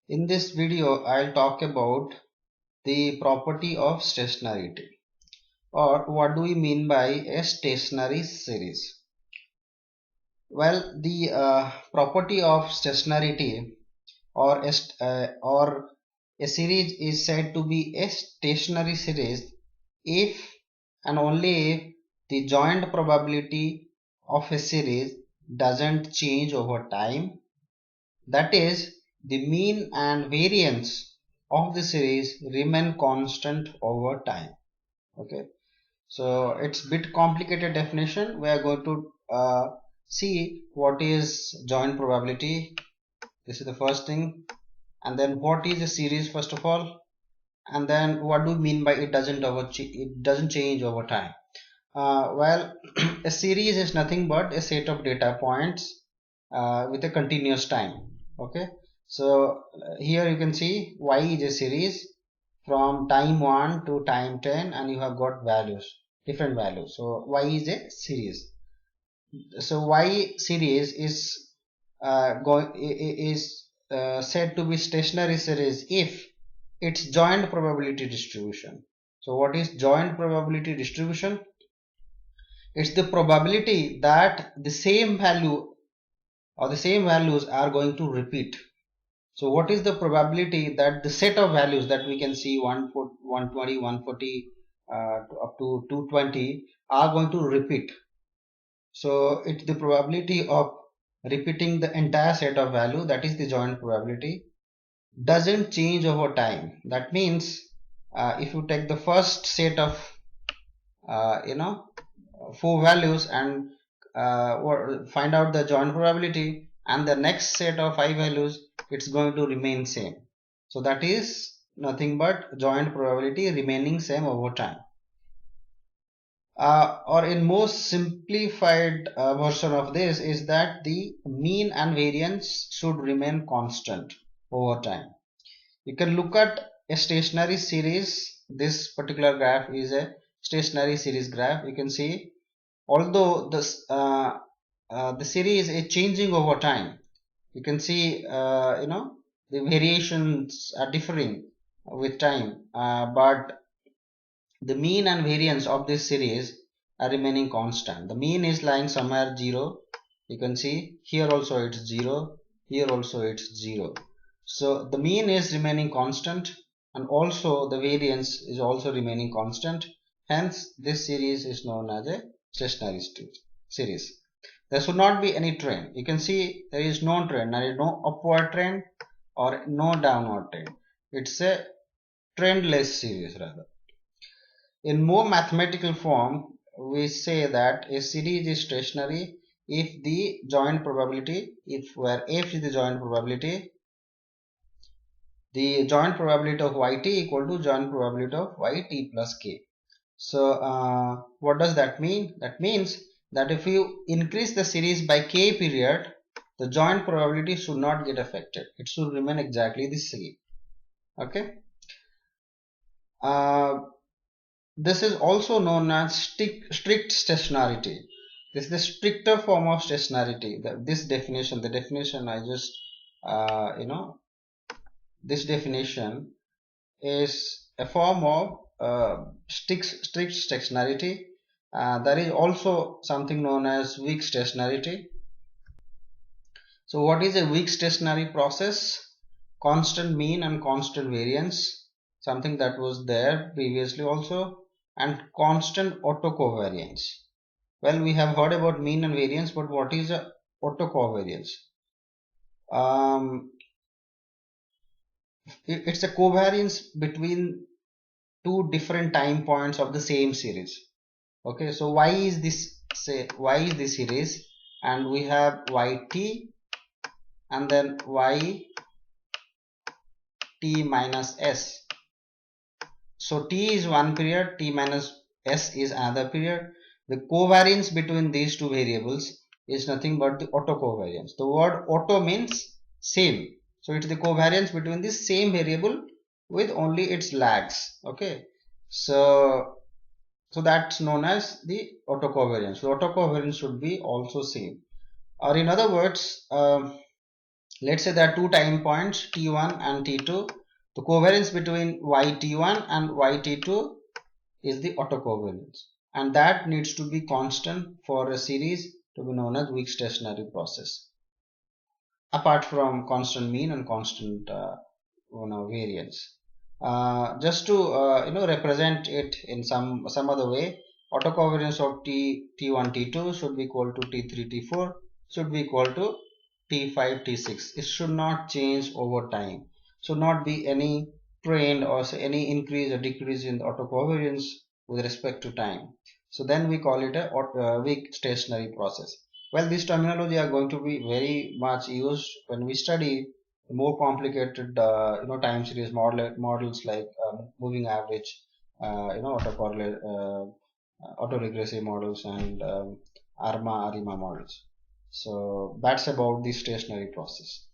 In this video, I'll talk about the property of stationarity, or what do we mean by a stationary series. Well, the property of stationarity or a series is said to be a stationary series if and only if the joint probability of a series doesn't change over time. That is, the mean and variance of the series remain constant over time. Okay, so it's a bit complicated definition. We are going to see what is joint probability. This is the first thing, and then what is a series first of all, and then what do we mean by it doesn't change over time. Well, a series is nothing but a set of data points with a continuous time. Okay, so here you can see y is a series from time 1 to time 10, and you have got different values. So y is a series. So y series is said to be stationary series if its joint probability distribution. So what is joint probability distribution? It's the probability that the same value or the same values are going to repeat. So what is the probability that the set of values that we can see 120, 140 up to 220 are going to repeat? So it's the probability of repeating the entire set of value, that is the joint probability, doesn't change over time. That means if you take the first set of uh, you know 4 values and find out the joint probability, and the next set of 5 values, it's going to remain same. So that is nothing but joint probability remaining same over time. Or in most simplified version of this is that the mean and variance should remain constant over time. You can look at a stationary series. This particular graph is a stationary series graph. You can see although the series is changing over time, you can see the variations are differing with time, but the mean and variance of this series are remaining constant. The mean is lying somewhere 0. You can see here also it's 0, here also it's 0. So the mean is remaining constant, and also the variance is also remaining constant. Hence this series is known as a stationary series. There should not be any trend. You can see there is no trend. There is no upward trend or no downward trend. It's a trendless series rather. In more mathematical form, we say that a series is stationary if the joint probability, where f is the joint probability of yt equal to joint probability of yt plus k. So what does that mean? That means that if you increase the series by k period, the joint probability should not get affected. It should remain exactly the same. Okay. This is also known as strict stationarity. This is the stricter form of stationarity. This definition, the definition I just this definition is a form of strict stationarity. There is also something known as weak stationarity. So what is a weak stationary process? Constant mean and constant variance, something that was there previously also, and constant autocovariance. Well, we have heard about mean and variance, but what is a autocovariance? It's a covariance between two different time points of the same series. Okay, so y is this series, and we have yt and then y t minus s. So t is one period, t minus s is another period. The covariance between these two variables is nothing but the autocovariance. The word auto means same. So it is the covariance between the same variable with only its lags. Okay. So that's known as the autocovariance. So autocovariance should be also same. Or in other words, Let's say there are two time points t1 and t2. The covariance between yt1 and yt2 is the autocovariance, and that needs to be constant for a series to be known as weak stationary process, apart from constant mean and constant variance. Just to represent it in some other way, autocovariance of t1 t2 should be equal to t3 t4 should be equal to t5 t6. It should not change over time. Should not be any trend or say any increase or decrease in the autocovariance with respect to time. So then we call it a weak stationary process. Well, this terminology are going to be very much used when we study more complicated time series models like moving average, autocorrelate, autoregressive models, and ARIMA models. So that's about the stationary process.